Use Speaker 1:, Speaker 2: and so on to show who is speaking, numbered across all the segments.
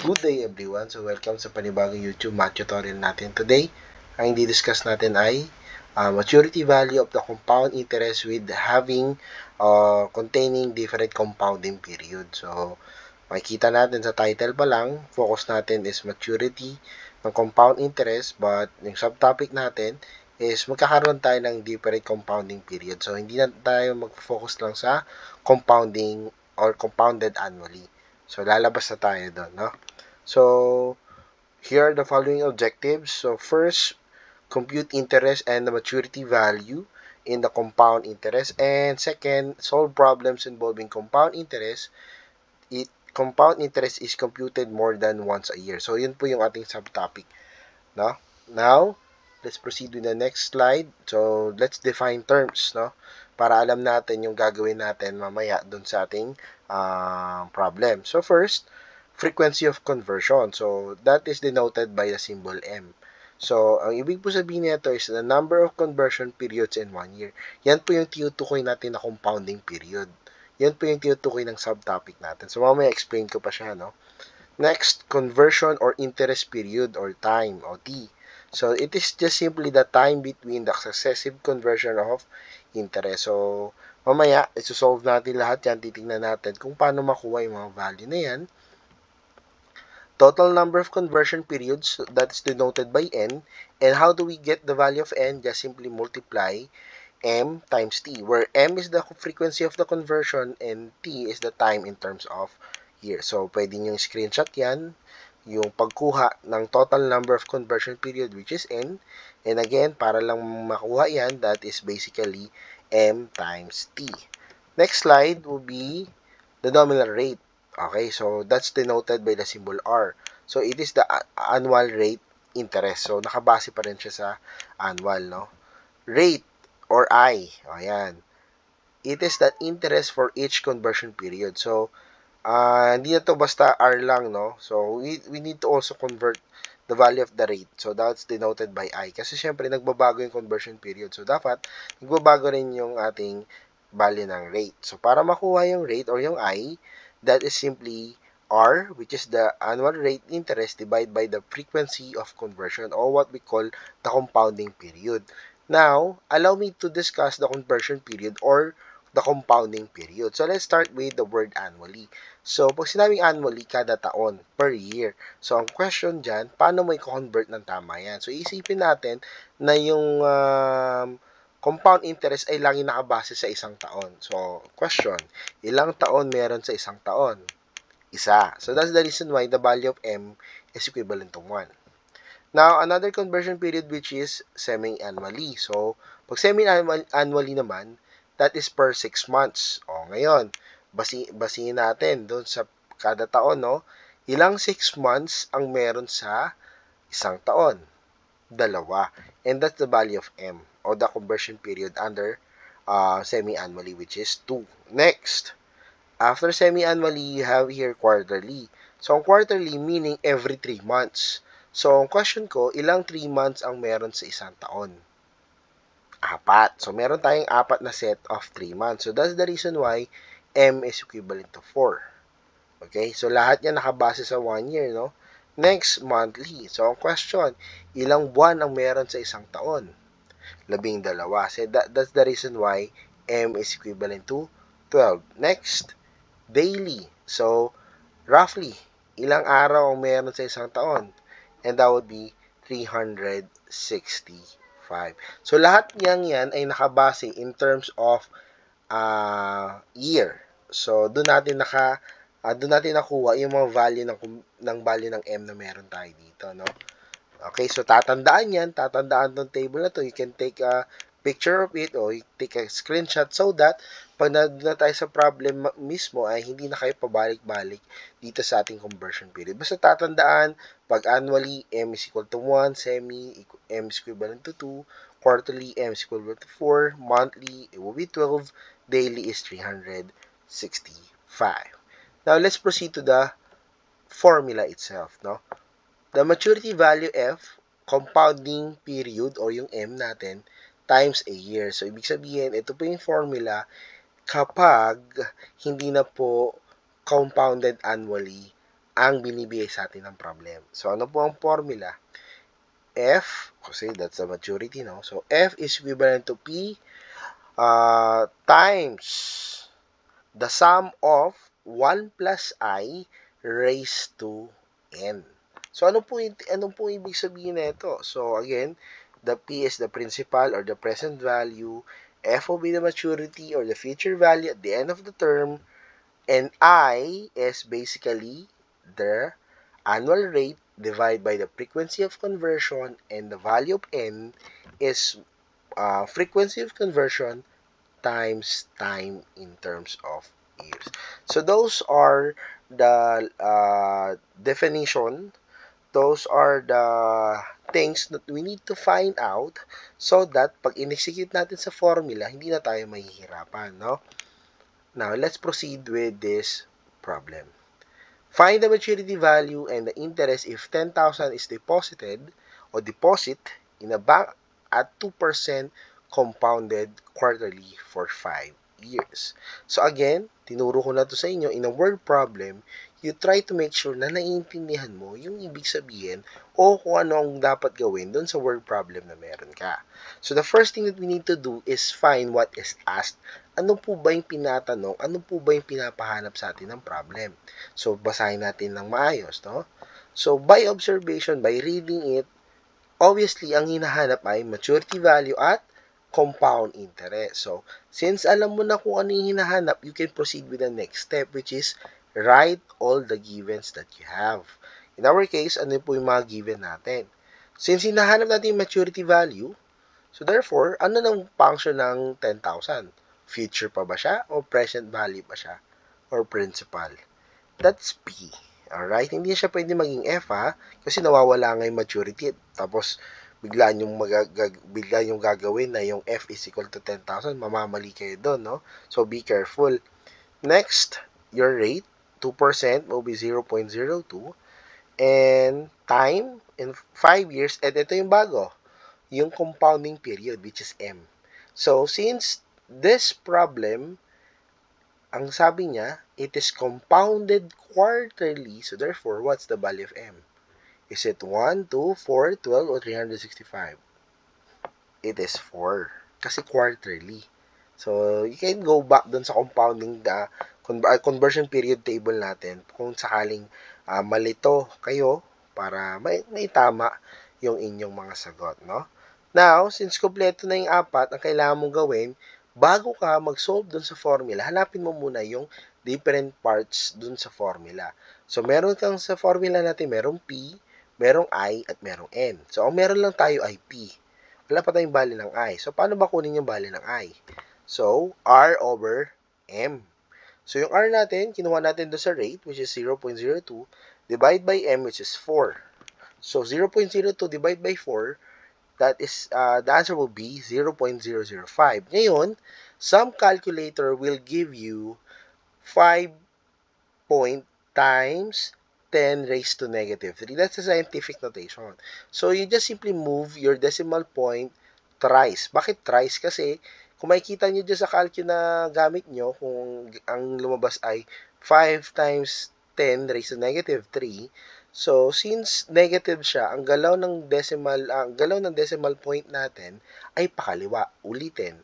Speaker 1: Good day everyone. So welcome sa panibagong YouTube math tutorial natin. Today, ang i-discuss natin ay maturity value of the compound interest with having containing different compounding period. So makikita natin sa title pa lang, focus natin is maturity ng compound interest, but yung subtopic natin is magkakaroon tayo ng different compounding period. So hindi na tayo mag-focus lang sa compounding or compounded annually. So lalabas na tayo doon, no? So, here are the following objectives. So, first, compute interest and the maturity value in the compound interest. And second, solve problems involving compound interest. Compound interest is computed more than once a year. So, yun po yung ating subtopic. No? Now, let's proceed with the next slide. So, let's define terms, no? Para alam natin yung gagawin natin mamaya dun sa ating problem. So, first, frequency of conversion. So, that is denoted by the symbol M. So, ang ibig po sabihin nito is the number of conversion periods in 1 year. Yan po yung tinutukoy natin na compounding period. Yan po yung tinutukoy ng subtopic natin. So, mamaya explain ko pa siya, no? Next, conversion or interest period or time o T. So, it is just simply the time between the successive conversion of interest. So, mamaya, isosolve natin lahat yan. Titingnan natin kung paano makuha yung mga value na yan. Total number of conversion periods, that is denoted by n. And how do we get the value of n? Just simply multiply m times t, where m is the frequency of the conversion and t is the time in terms of years. So, pwede nyo screenshot yan, yung pagkuha ng total number of conversion period, which is n. And again, para lang makuha yan, that is basically m times t. Next slide will be the nominal rate. Okay, so that's denoted by the symbol R. So, it is the annual rate interest. So, nakabase pa rin siya sa annual, no? Rate or I. Ayan. It is the interest for each conversion period. So, hindi na to basta R lang, no? So, we need to also convert the value of the rate. So, that's denoted by I. Kasi, syempre, nagbabago yung conversion period. So, dapat, nagbabago rin yung ating value ng rate. So, para makuha yung rate or yung I, that is simply R, which is the annual rate interest divided by the frequency of conversion or what we call the compounding period. Now, allow me to discuss the conversion period or the compounding period. So, let's start with the word annually. So, pag sinabing annually, kada taon, per year. So, ang question dyan, paano mo i-convert ng tama yan? So, isipin natin na yung compound interest ay lagi nakabase sa isang taon. So, question, ilang taon meron sa isang taon? Isa. So, that's the reason why the value of M is equivalent to 1. Now, another conversion period which is semi-annually. So, pag semi-annually naman, that is per 6 months. O, ngayon, basihin natin doon sa kada taon, no? Ilang 6 months ang meron sa isang taon? Dalawa. And that's the value of M or the conversion period under semi-annually, which is 2. Next, after semi-annually, you have here quarterly. So, ang quarterly meaning every 3 months. So, ang question ko, ilang 3 months ang meron sa isang taon? 4. So, meron tayong 4 na set of 3 months. So, that's the reason why M is equivalent to 4. Okay? So, lahat yan nakabase sa 1 year, no? Next, monthly. So, ang question, ilang buwan ang meron sa isang taon? 12. So, that's the reason why M is equivalent to 12. Next, daily. So, roughly, ilang araw ang meron sa isang taon? And that would be 365. So, lahat yan ay nakabase in terms of year. So, doon natin nakuha yung mga value ng value ng M na meron tayo dito, no? Okay, so tatandaan tong table na to. You can take a picture of it or you take a screenshot so that pag na tayo sa problem mismo ay hindi na kayo pabalik-balik dito sa ating conversion period. Basta tatandaan, pag annually, M is equal to 1, semi, M is equivalent to 2, quarterly, M is equivalent to 4, monthly, it will be 12, daily is 365. Now, let's proceed to the formula itself, no? The maturity value F, compounding period or yung M natin, times a year. So, ibig sabihin, ito po yung formula kapag hindi na po compounded annually ang binibigay sa atin ng problem. So, ano po ang formula? F, kasi that's the maturity, no? So, F is equivalent to P times the sum of 1 plus I raised to N. So, ano po ibig sabihin nito? So, again, the P is the principal or the present value, F will be the maturity or the future value at the end of the term, and I is basically the annual rate divided by the frequency of conversion, and the value of N is frequency of conversion times time in terms of years. So those are the definition. Those are the things that we need to find out so that pag in-execute natin sa formula, hindi na tayo mahihirapan, no? Now, let's proceed with this problem. Find the maturity value and the interest if 10,000 is deposited or deposit in a bank at 2% compounded quarterly for 5 years. So again, tinuro ko na to sa inyo, in a word problem, you try to make sure na naiintindihan mo yung ibig sabihin o kung ano ang dapat gawin doon sa word problem na meron ka. So the first thing that we need to do is find what is asked. Ano po ba yung pinatanong? Ano po ba yung pinapahanap sa atin ng problem? So, basahin natin ng maayos, no? So, by observation, by reading it, obviously, ang hinahanap ay maturity value at compound interest. So, since alam mo na kung ano yung hinahanap, you can proceed with the next step, which is write all the givens that you have. In our case, ano po yung mga given natin? Since hinahanap natin yung maturity value, so therefore, ano nang function ng 10,000? Future pa ba siya? O present value pa siya? Or principal? That's P. Alright? Hindi siya pwede maging F, ha? Kasi nawawala nga yung maturity. Tapos, bigla yung gagawin na yung F is equal to 10,000. Mamamali kayo doon, no? So, be careful. Next, your rate, 2% will be 0.02. And time, in 5 years, and ito yung bago, yung compounding period, which is M. So, since this problem, ang sabi niya, it is compounded quarterly. So, therefore, what's the value of M? Is it 1, 2, 4, 12, or 365? It is 4. Kasi quarterly. So, you can go back dun sa compounding conversion period table natin kung sakaling malito kayo para may tama yung inyong mga sagot, no? Now, since kompleto na yung apat, ang kailangan mong gawin, bago ka mag-solve dun sa formula, hanapin mo muna yung different parts dun sa formula. So, meron kang sa formula natin, merong P, merong I, at merong N. So, ang meron lang tayo ay P. Wala pa tayong bali ng I. So, paano ba kunin yung bali ng I? So, R over M. So, yung R natin, kinuha natin doon sa rate, which is 0.02, divide by M, which is 4. So, 0.02 divided by 4, that is, the answer will be 0.005. Ngayon, some calculator will give you 5 point times 10 raised to negative 3. That's the scientific notation. So, you just simply move your decimal point thrice. Bakit thrice? Kasi, kung makikita nyo dyan sa calcu na gamit nyo, kung ang lumabas ay 5 times 10 raised to negative 3, so, since negative siya, ang galaw ng decimal point natin ay pakaliwa. Ulitin.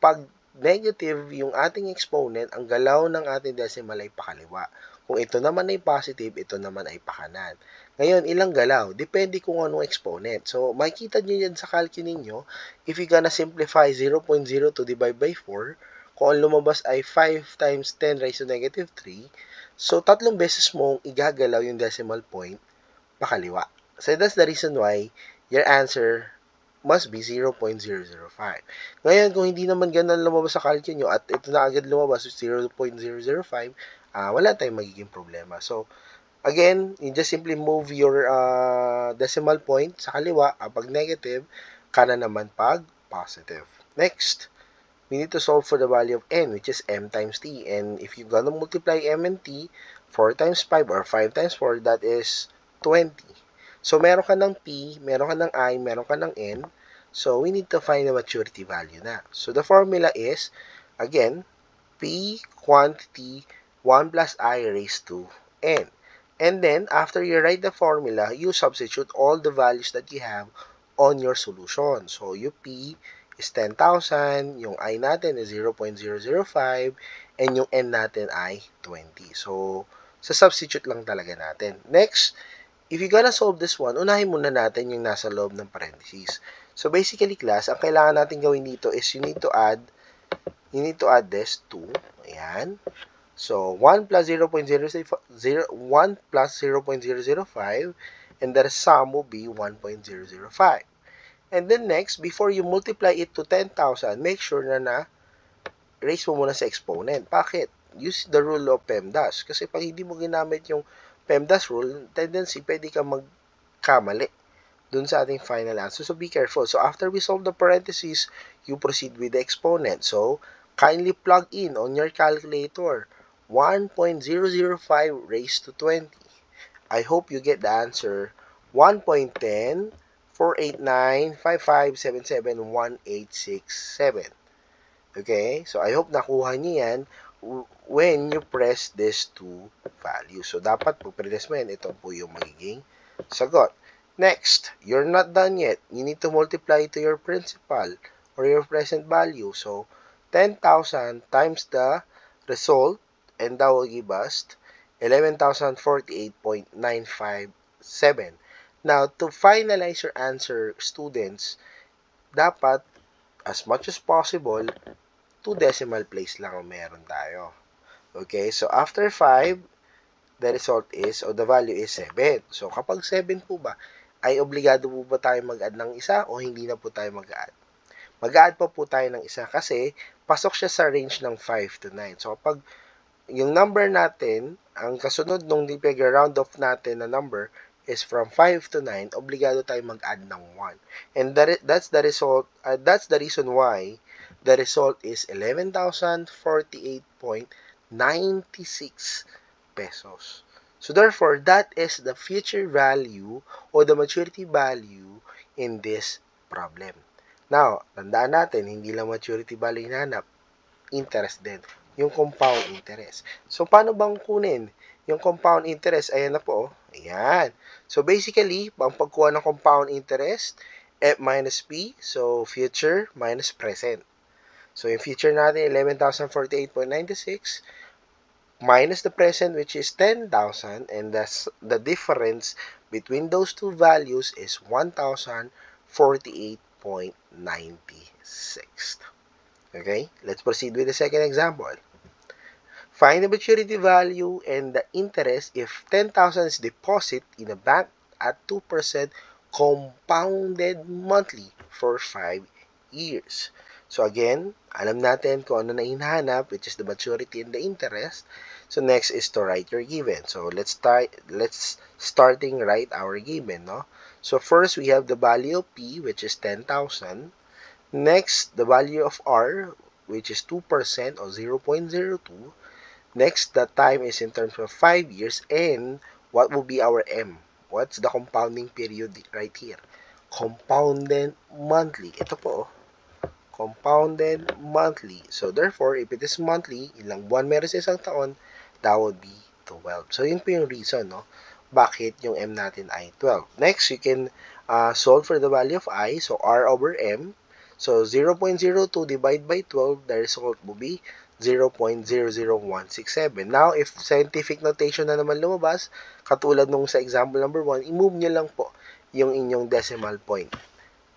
Speaker 1: Pag negative yung ating exponent, ang galaw ng ating decimal ay pakaliwa. Kung ito naman ay positive, ito naman ay pakanan. Ngayon, ilang galaw? Depende kung anong exponent. So, makikita nyo yan sa calcu ninyo. If you gonna simplify 0.02 divided by 4, kung ang lumabas ay 5 times 10 raised to negative 3, so, tatlong beses mong igagalaw yung decimal point pakaliwa. So, that's the reason why your answer must be 0.005. Ngayon, kung hindi naman ganun lumabas sa calcu nyo at ito na agad lumabas 0.005, wala tayong magiging problema. So, again, you just simply move your decimal point sa kaliwa pag negative, kanan naman pag positive. Next, we need to solve for the value of n, which is m times t. And if you're gonna multiply m and t, 4 times 5 or 5 times 4, that is 20. So, meron ka ng p, meron ka ng I, meron ka ng n. So, we need to find the maturity value na. So, the formula is, again, p quantity 1 plus I raised to n. And then, after you write the formula, you substitute all the values that you have on your solution. So, yung P is 10,000, yung I natin is 0.005, and yung N natin ay 20. So, sa substitute lang talaga natin. Next, if you're gonna solve this one, unahin muna natin yung nasa loob ng parentheses. So, basically, class, ang kailangan natin gawin dito is you need to add this to, ayan. So, 1 plus 1 plus 0.005, and the sum will be 1.005. And then next, before you multiply it to 10,000, make sure na raise mo muna sa exponent. Bakit? Use the rule of PEMDAS. Kasi pag hindi mo ginamit yung PEMDAS rule, tendency, pwede ka magkamali dun sa ating final answer. So, be careful. So, after we solve the parentheses, you proceed with the exponent. So, kindly plug in on your calculator 1.005 raised to 20. I hope you get the answer 1.10 48955771867. Okay? So, I hope nakuha niyo yan when you press these two values. So, dapat po pre-press mo yan. Ito po yung magiging sagot. Next, you're not done yet. You need to multiply to your principal or your present value. So, 10,000 times the result, and that will give us 11,048.957. Now, to finalize your answer, students, dapat, as much as possible, 2 decimal place lang ang meron tayo. Okay, so after 5, the result is, or the value is 7. So, kapag 7 po ba, ay obligado po ba tayo mag-add ng isa o hindi na po tayo mag-add? Mag-add po tayo ng isa kasi pasok siya sa range ng 5 to 9. So, kapag yung number natin, ang kasunod nung round off natin na number is from 5 to 9, obligado tayo mag-add ng 1. And that's the result, that's the reason why the result is 11,048.96 pesos. So therefore, that is the future value or the maturity value in this problem. Now, tandaan natin, hindi lang maturity value hinahanap, interest din. Yung compound interest. So, paano bang kunin yung compound interest? Ayan na po. Ayan. So, basically, ang pagkuha ng compound interest, F minus P, so future minus present. So, yung future natin, 11,048.96 minus the present, which is 10,000, and the difference between those two values is 1,048.96. Okay, let's proceed with the second example. Find the maturity value and the interest if 10,000 is deposit in a bank at 2% compounded monthly for 5 years. So again, alam natin kung ano na hinahanap, which is the maturity and the interest. So next is to write your given. So let's starting write our given, no? So first we have the value of P, which is 10,000. Next, the value of R, which is 2% or 0.02. Next, the time is in terms of 5 years. And what will be our M? What's the compounding period right here? Compounded monthly. Ito po, compounded monthly. So, therefore, if it is monthly, ilang buwan meron sa isang taon, that would be 12. So, yun po yung reason, no? Bakit yung M natin ay 12. Next, you can solve for the value of I. So, R over M. So, 0.02 divided by 12, the result will be 0.00167. Now, if scientific notation na naman lumabas, katulad nung sa example number 1, i-move nyo lang po yung inyong decimal point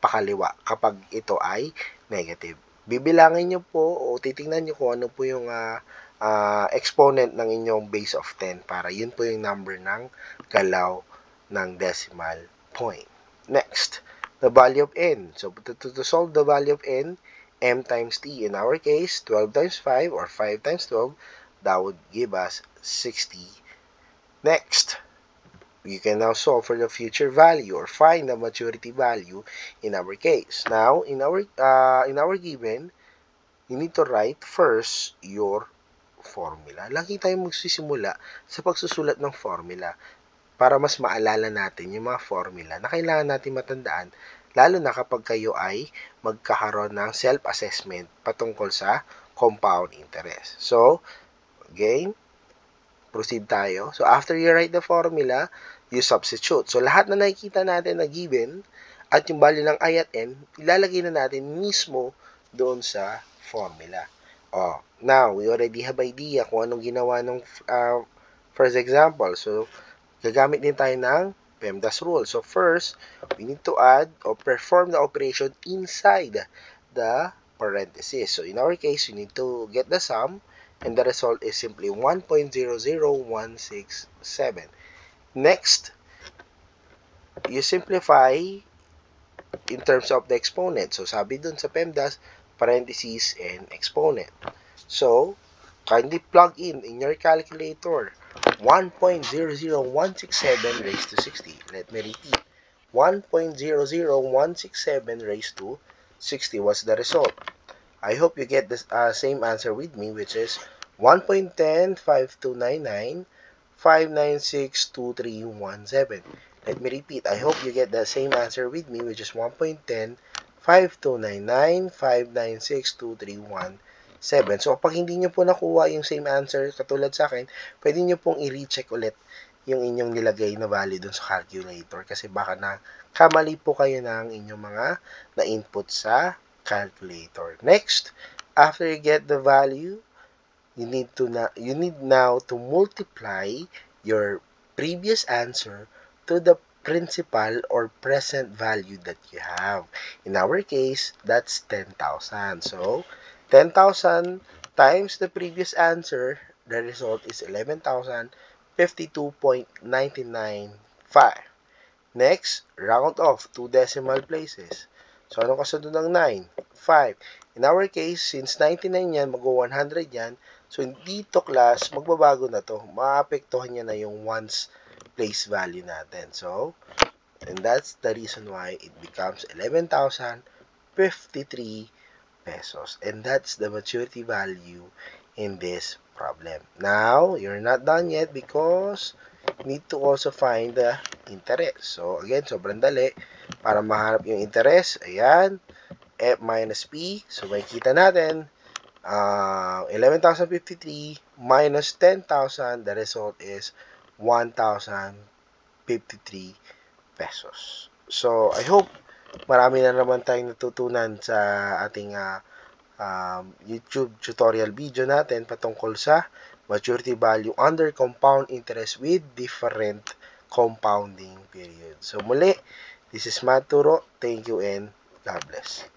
Speaker 1: pakaliwa kapag ito ay negative. Bibilangin nyo po o titingnan nyo kung ano po yung exponent ng inyong base of 10 para yun po yung number ng galaw ng decimal point. Next, the value of n. So, to solve the value of n, M times T. In our case, 12 times 5 or 5 times 12, that would give us 60. Next, you can now solve for the future value or find the maturity value in our case. Now, in our given, you need to write first your formula. Lagi tayong magsisimula sa pagsusulat ng formula para mas maalala natin yung mga formula na kailangan natin matandaan, lalo na kapag kayo ay magkakaroon ng self-assessment patungkol sa compound interest. So, again, proceed tayo. So, after you write the formula, you substitute. So, lahat na nakikita natin na given at yung value ng I at N, ilalagay na natin mismo doon sa formula. Oh, now, we already have idea kung anong ginawa ng first example. So, gagamit din tayo ng PEMDAS rule. So, first, we need to add or perform the operation inside the parentheses. So, in our case, you need to get the sum, and the result is simply 1.00167. Next, you simplify in terms of the exponent. So, sabi dun sa PEMDAS, parentheses and exponent. So, kindly plug in your calculator 1.00167 raised to 60. Let me repeat. 1.00167 raised to 60 was the result. I hope you get the same answer with me, which is 1.105299,5962317. Let me repeat. I hope you get the same answer with me, which is 1.105299,5962317. So, pag hindi nyo po nakuha yung same answer katulad sa akin, pwede nyo pong i-recheck ulit yung inyong nilagay na value dun sa calculator kasi baka na kamali po kayo ng inyong mga na-input sa calculator. Next, after you get the value, you need now to multiply your previous answer to the principal or present value that you have. In our case, that's 10,000. So, 10,000 times the previous answer, the result is 11,052.995. Next, round off 2 decimal places. So, anong kasunod ng 9? 5. In our case, since 99 yan, mag-100 yan, so dito class, magbabago na to. Maapektuhan niya na yung ones place value natin. So, and that's the reason why it becomes 11,053 pesos. And that's the maturity value in this problem. Now, you're not done yet because you need to also find the interest. So, again, sobrang dali. Para mahanap yung interest, ayan, F minus P. So, makikita natin, 11,053 minus 10,000, the result is 1,053 pesos. So, I hope marami na naman tayong natutunan sa ating YouTube tutorial video natin patungkol sa maturity value under compound interest with different compounding period. So, muli, this is Matt Turo. Thank you and God bless.